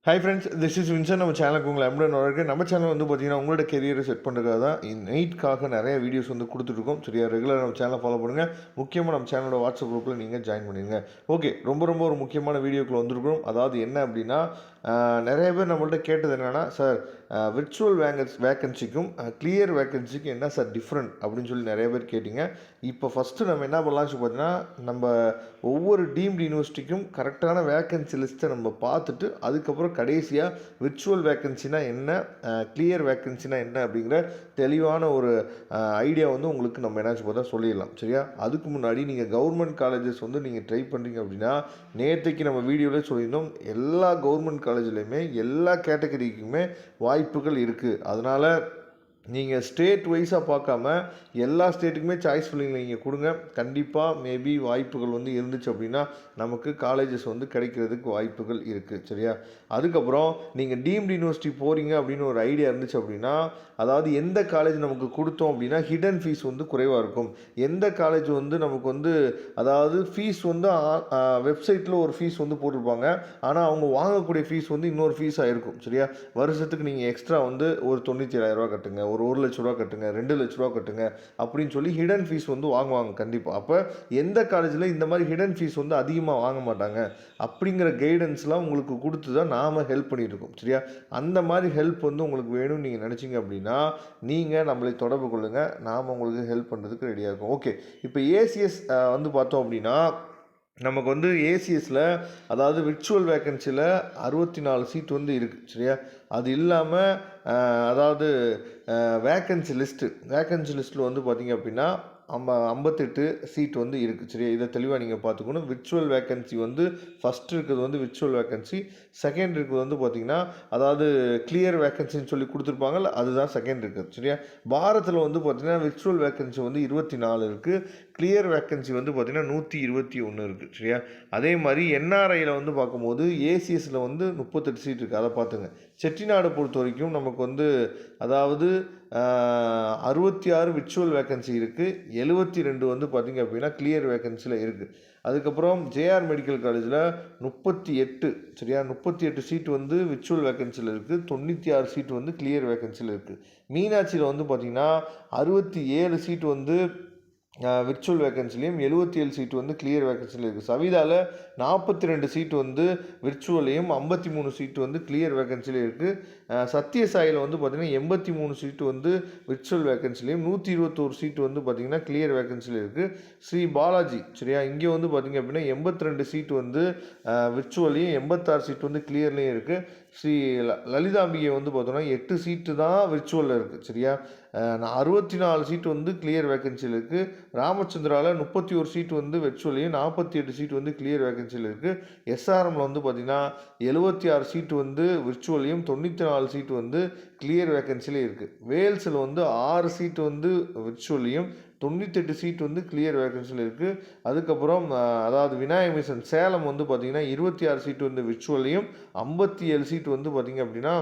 Hi friends, this is Vinson. நம்ம சேனலுக்கு உங்களை அன்புடன் வரவேற்கிறேன். நம்ம சேனல் வந்து பார்த்தீங்கன்னா உங்களோட கெரியரை செட் பண்ணுறதுக்காக தான் நீட்காக நிறைய வீடியோஸ் வந்து கொடுத்துட்ருக்கோம். சரியா, ரெகுலராக நம்ம சேனலை ஃபாலோ பண்ணுங்கள். முக்கியமாக நம்ம சேனலோட வாட்ஸ்அப் குரூப்பில் நீங்கள் ஜாயின் பண்ணிடுங்க. ஓகே, ரொம்ப ஒரு முக்கியமான வீடியோக்குள்ள வந்திருக்கிறோம். அதாவது என்ன அப்படின்னா, நிறைய பேர் நம்மள்ட்ட கேட்டது என்னென்னா, சார் விர்ச்சுவல் வேக்கன்சிக்கும் கிளியர் வேக்கன்சிக்கும் என்ன சார் டிஃப்ரெண்ட் அப்படின்னு சொல்லி நிறைய பேர் கேட்டிங்க. இப்போ ஃபஸ்ட்டு நம்ம என்ன பண்ணலாம்னு பார்த்தீங்கன்னா, நம்ம ஒவ்வொரு டீம்டு யூனிவர்சிட்டிக்கும் கரெக்டான வேக்கன்சி லிஸ்ட்டை நம்ம பார்த்துட்டு அதுக்கப்புறம் கடைசியாக விர்ச்சுவல் வேக்கன்சினா என்ன, கிளியர் வேக்கன்சினா என்ன அப்படிங்கிற தெளிவான ஒரு ஐடியா வந்து உங்களுக்கு நம்ம என்னாச்சு பார்த்தா சொல்லிடலாம். சரியா, அதுக்கு முன்னாடி நீங்கள் கவர்மெண்ட் காலேஜஸ் வந்து நீங்கள் ட்ரை பண்ணுறீங்க அப்படின்னா, நேற்றுக்கு நம்ம வீடியோவில் சொல்லியிருந்தோம், எல்லா கவர்மெண்ட் காலேஜ்லேயுமே எல்லா கேட்டகரிக்குமே வாய்ப்புகள் இருக்குது. அதனால் நீங்கள் ஸ்டேட் வைஸாக பார்க்காம எல்லா ஸ்டேட்டுக்குமே சாய்ஸ் ஃபில்லிங் நீங்கள் கொடுங்க. கண்டிப்பாக மேபி வாய்ப்புகள் வந்து இருந்துச்சு அப்படின்னா நமக்கு காலேஜஸ் வந்து கிடைக்கிறதுக்கு வாய்ப்புகள் இருக்குது. சரியா, அதுக்கப்புறம் நீங்கள் டீம்டு யூனிவர்சிட்டி போகிறீங்க அப்படின்னு ஒரு ஐடியா இருந்துச்சு அப்படின்னா, அதாவது எந்த காலேஜ் நமக்கு கொடுத்தோம் அப்படின்னா ஹிடன் ஃபீஸ் வந்து குறைவாக இருக்கும். எந்த காலேஜ் வந்து நமக்கு வந்து அதாவது ஃபீஸ் வந்து வெப்சைட்டில் ஒரு ஃபீஸ் வந்து போட்டிருப்பாங்க, ஆனால் அவங்க வாங்கக்கூடிய ஃபீஸ் வந்து இன்னொரு ஃபீஸாக இருக்கும். சரியா, வருஷத்துக்கு நீங்கள் எக்ஸ்ட்ரா வந்து ஒரு 97,000 கட்டுங்க, ஒரு 1,00,000 கட்டுங்க, 2,00,000 கட்டுங்க அப்படின்னு சொல்லி ஹிடன் ஃபீஸ் வந்து வாங்குவாங்க கண்டிப்பாக. அப்போ எந்த காலேஜில் இந்த மாதிரி ஹிடன் ஃபீஸ் வந்து அதிகமாக வாங்க மாட்டாங்க அப்படிங்கிற கைடன்ஸ்லாம் உங்களுக்கு கொடுத்து தான் நாம் ஹெல்ப் பண்ணிட்டு இருக்கோம். சரியா, அந்த மாதிரி ஹெல்ப் வந்து உங்களுக்கு வேணும்னு நீங்கள் நினச்சிங்க அப்படின்னா நீங்கள் நம்மளை தொடர்பு கொள்ளுங்கள், நாம் உங்களுக்கு ஹெல்ப் பண்ணுறதுக்கு ரெடியாக இருக்கும். ஓகே, இப்போ ஏசிஎஸ் வந்து பார்த்தோம் அப்படின்னா நமக்கு வந்து ஏசிஎஸில் அதாவது விர்ச்சுவல் வேக்கன்சியில் 64 சீட் வந்து இருக்குது. சரியா, அது இல்லாமல் அதாவது வேக்கன்சி லிஸ்ட்டில் வந்து பார்த்திங்க அப்படின்னா 58 சீட் வந்து இருக்குது. சரியா, இதை தெளிவாக நீங்கள் பார்த்துக்கணும். விர்ச்சுவல் வேக்கன்சி வந்து ஃபஸ்ட் இருக்கிறது வந்து விர்ச்சுவல் வேக்கன்சி, செகண்ட் இருக்கிறது வந்து பார்த்திங்கன்னா அதாவது கிளியர் வேக்கன்சின்னு சொல்லி கொடுத்துருப்பாங்கல்ல, அதுதான் செகண்ட் இருக்குது. சரியா, பாரத்தில் வந்து பார்த்திங்கன்னா விர்ச்சுவல் வேக்கன்சி வந்து 24 இருக்குது, கிளியர் வேக்கன்சி வந்து பார்த்திங்கன்னா 121 இருக்குது. சரியா, அதே மாதிரி என்ஆர்ஐயில் வந்து பார்க்கும்போது ஏசிஎஸில் வந்து 38 சீட் இருக்குது. அதை பார்த்துங்க. செட்டிநாடு பொறுத்த வரைக்கும் நமக்கு வந்து அதாவது 66 விர்ச்சுவல் வேக்கன்சி இருக்குது, 72 வந்து பார்த்திங்க அப்படின்னா கிளியர் வேக்கன்சியில் இருக்குது. அதுக்கப்புறம் ஜேஆர் மெடிக்கல் காலேஜில் 38, சரியா, 38 சீட் வந்து விர்ச்சுவல் வேக்கன்சியில் இருக்குது, 96 சீட் வந்து கிளியர் வேக்கன்சியில் இருக்குது. மீனாட்சியில் வந்து பார்த்திங்கன்னா 67 சீட் வந்து விர்ச்சுவல் வேக்கன்சிலையும் 77 சீட்டு வந்து கிளியர் வேக்கன்சிலையும் இருக்குது. சவிதாவில் 42 சீட்டு வந்து விர்ச்சுவலையும் 53 சீட்டு வந்து கிளியர் வேக்கன்சிலையும் இருக்குது. சத்யசாயில் வந்து பார்த்திங்கன்னா 83 சீட்டு வந்து விர்ச்சுவல் வேக்கன்சிலையும் 121 சீட்டு வந்து பார்த்திங்கன்னா கிளியர் வேக்கன்சிலையும் இருக்குது. ஸ்ரீ பாலாஜி, சரியா, இங்கே வந்து பார்த்திங்க அப்படின்னா 82 சீட்டு வந்து விர்ச்சுவலையும் 86 சீட்டு வந்து கிளியர்லேயும் இருக்குது. ஸ்ரீ லலிதாம்பிகை வந்து பார்த்தோன்னா 8 சீட்டு தான் விர்ச்சுவலில் இருக்குது. சரியா, 64 சீட்டு வந்து கிளியர் வேக்கன்சியில் இருக்குது. ராமச்சந்திராவில் 31 சீட்டு வந்து விர்ச்சுவலையும் 48 சீட்டு வந்து கிளியர் வேக்கன்சியில் இருக்குது. எஸ்ஆர்எம்மில் வந்து பார்த்திங்கன்னா 76 சீட்டு வந்து விர்ச்சுவலையும் 94 சீட்டு வந்து கிளியர் வேக்கன்சிலையும் இருக்குது. வேல்ஸில் வந்து 6 சீட்டு வந்து விர்ச்சுவலையும் 98 சீட் வந்து கிளியர் வேக்கன்சியில் இருக்குது. அதுக்கப்புறம் அதாவது விநாயக மிஷன் சேலம் வந்து பார்த்திங்கன்னா 26 சீட்டு வந்து விர்ச்சுவலையும் 57 சீட்டு வந்து பார்த்திங்க அப்படின்னா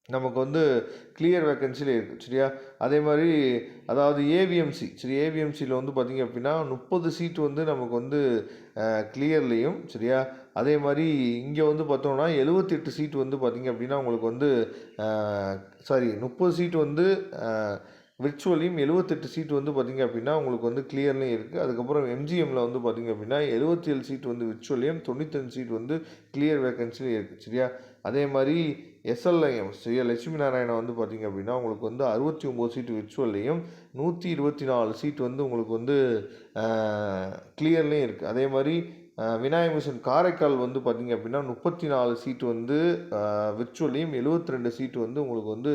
நமக்கு வந்து கிளியர் வேக்கன்சியில் இருக்குது. சரியா, அதே மாதிரி அதாவது ஏவிஎம்சி, சரி, ஏவிஎம்சியில் வந்து பார்த்திங்க அப்படின்னா 30 சீட்டு வந்து நமக்கு வந்து கிளியர்லேயும், சரியா, அதே மாதிரி இங்கே வந்து பார்த்தோம்னா 78 சீட்டு வந்து பார்த்திங்க அப்படின்னா உங்களுக்கு வந்து 30 சீட்டு வந்து விர்ச்சுவலையும் 78 சீட்டு வந்து பார்த்திங்க அப்படின்னா உங்களுக்கு வந்து கிளியர்லேயும் இருக்குது. அதுக்கப்புறம் எம்ஜிஎம்மில் வந்து பார்த்திங்க அப்படின்னா 77 சீட்டு வந்து விர்ச்சுவலையும் 95 சீட்டு வந்து கிளியர் வேக்கன்சிலையும் இருக்குது. சரியா, அதே மாதிரி எஸ்எல்ஐஎம், சரியா, லட்சுமி நாராயணா வந்து பார்த்திங்க அப்படின்னா உங்களுக்கு வந்து 69 சீட்டு விர்ச்சுவல்லையும் 124 சீட்டு வந்து உங்களுக்கு வந்து கிளியர்லேயும் இருக்குது. அதே மாதிரி விநாயக மிஷன் காரைக்கால் வந்து பார்த்திங்க அப்படின்னா 34 சீட்டு வந்து விர்ச்சுவல்லையும் 72 சீட்டு வந்து உங்களுக்கு வந்து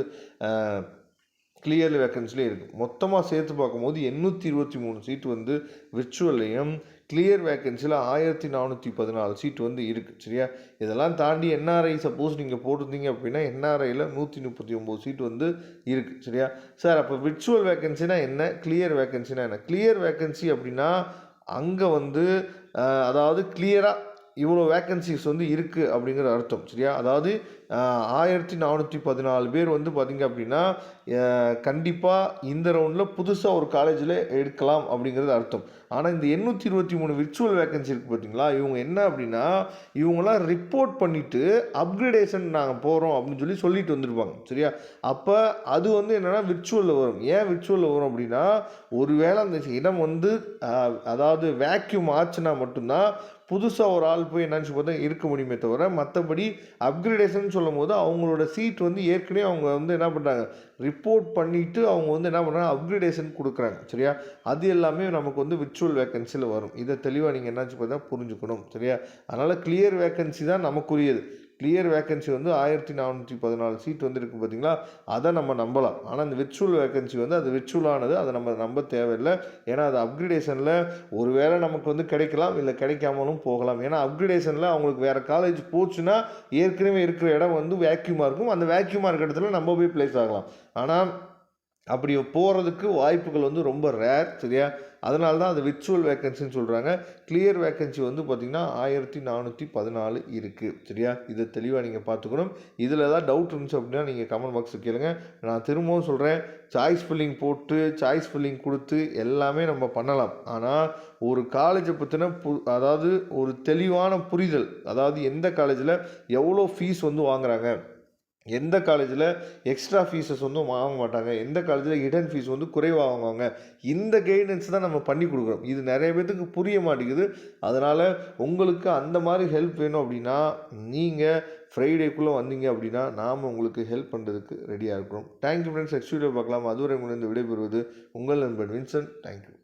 கிளியர் வேக்கன்சிலே இருக்குது. மொத்தமாக சேர்த்து பார்க்கும்போது 823 சீட்டு வந்து விர்ச்சுவல்லையும் கிளியர் வேக்கன்சியில் 1414 சீட்டு வந்து இருக்குது. சரியா, இதெல்லாம் தாண்டி என்ஆர்ஐ சப்போஸ் நீங்கள் போட்டிருந்தீங்க அப்படின்னா என்ஆர்ஐயில் 139 சீட்டு வந்து இருக்குது. சரியா, சார் அப்போ விர்ச்சுவல் வேக்கன்சினா என்ன, கிளியர் வேக்கன்சினா என்ன? கிளியர் வேக்கன்சி அப்படின்னா அங்கே வந்து அதாவது கிளியராக இவ்வளோ வேக்கன்சிஸ் வந்து இருக்குது அப்படிங்கிற அர்த்தம். சரியா, அதாவது 1414 பேர் வந்து பார்த்திங்க அப்படின்னா கண்டிப்பாக இந்த ரவுண்டில் புதுசாக ஒரு காலேஜில் எடுக்கலாம் அப்படிங்கிறது அர்த்தம். ஆனால் இந்த 823 விர்ச்சுவல் வேக்கன்சி இருக்குது பார்த்தீங்களா, இவங்க என்ன அப்படின்னா இவங்களாம் ரிப்போர்ட் பண்ணிவிட்டு அப்கிரேடேஷன் நாங்கள் போகிறோம் அப்படின்னு சொல்லிட்டு வந்திருப்பாங்க. சரியா? அப்போ அது வந்து என்னென்னா விர்ச்சுவலில் வரும். ஏன் விர்ச்சுவலில் வரும் அப்படின்னா, ஒருவேளை அந்த இடம் வந்து அதாவது வேக்யூம் ஆச்சுன்னா மட்டும்தான் புதுசாக ஒரு ஆள் போய் என்னன்னு பார்த்தா இருக்க முடியுமே தவிர, மற்றபடி அப்கிரேடேஷன் சொல்லும் போது அவங்களோட சீட் வந்து ஏற்கனவே அவங்க வந்து என்ன பண்ணுறாங்க, ரிப்போர்ட் பண்ணிவிட்டு அவங்க வந்து என்ன பண்ணுறாங்க, அப்கிரேடேஷன் கொடுக்குறாங்க. சரியா? அது எல்லாமே நமக்கு வந்து விர்ச்சுவல் வேக்கன்சியில் வரும். இதை தெளிவாக நீங்கள் என்னாச்சு பார்த்தா புரிஞ்சுக்கணும். சரியா? அதனால் கிளியர் வேக்கன்சி தான் நமக்குரியது. கிளியர் வேக்கன்சி வந்து 1414 சீட் வந்து இருக்குது பார்த்தீங்களா, அதை நம்ம நம்பலாம். ஆனால் இந்த விர்ச்சுவல் வேக்கன்சி வந்து அது விர்ச்சுவலானது, அதை நம்ம நம்ப தேவையில்லை. ஏன்னா அது அப்கிரேடேஷனில் ஒரு வேளை நமக்கு வந்து கிடைக்கலாம், இல்லை கிடைக்காமலும் போகலாம். ஏன்னா அப்கிரேடேஷனில் அவங்களுக்கு வேறு காலேஜ் போச்சுன்னா ஏற்கனவே இருக்கிற இடம் வந்து வேக்யூமாக இருக்கும். அந்த வேக்யூமாக இருக்கிற இடத்துல நம்ம போய் பிளேஸ் ஆகலாம். ஆனால் அப்படி போகிறதுக்கு வாய்ப்புகள் வந்து ரொம்ப ரேர். சரியா? அதனால தான் அது விர்ச்சுவல் வேக்கன்சின்னு சொல்கிறாங்க. கிளியர் வேக்கன்சி வந்து பார்த்திங்கன்னா 1414 இருக்குது. சரியா? இதை தெளிவாக நீங்கள் பார்த்துக்கணும். இதில் ஏதாவது டவுட் இருந்துச்சு அப்படின்னா நீங்கள் கமெண்ட் பாக்ஸில் கேளுங்க. நான் திரும்பவும் சொல்கிறேன், சாய்ஸ் ஃபில்லிங் போட்டு சாய்ஸ் ஃபில்லிங் கொடுத்து எல்லாமே நம்ம பண்ணலாம். ஆனால் ஒரு காலேஜை பற்றின அதாவது ஒரு தெளிவான புரிதல், அதாவது எந்த காலேஜில் எவ்வளோ ஃபீஸ் வந்து வாங்குறாங்க, எந்த காலேஜில் எக்ஸ்ட்ரா ஃபீஸஸ் வந்து வாங்க மாட்டாங்க, எந்த காலேஜில் ஹிடன் ஃபீஸ் வந்து குறைவாக வாங்குவாங்க, இந்த கைடன்ஸ் தான் நம்ம பண்ணி கொடுக்குறோம். இது நிறைய பேத்துக்கு புரிய மாட்டேங்குது. அதனால் உங்களுக்கு அந்த மாதிரி ஹெல்ப் வேணும் அப்படின்னா நீங்கள் ஃப்ரைடேக்குள்ளே வந்தீங்க அப்படின்னா நாம் உங்களுக்கு ஹெல்ப் பண்ணுறதுக்கு ரெடியாக இருக்கிறோம். Thank you friends. நெக்ஸ்ட் வீடியோ பார்க்கலாம். அதுவரை உங்களிடம் விடைபெறுவது உங்கள் நண்பன் வின்சென்ட். தேங்க்யூ.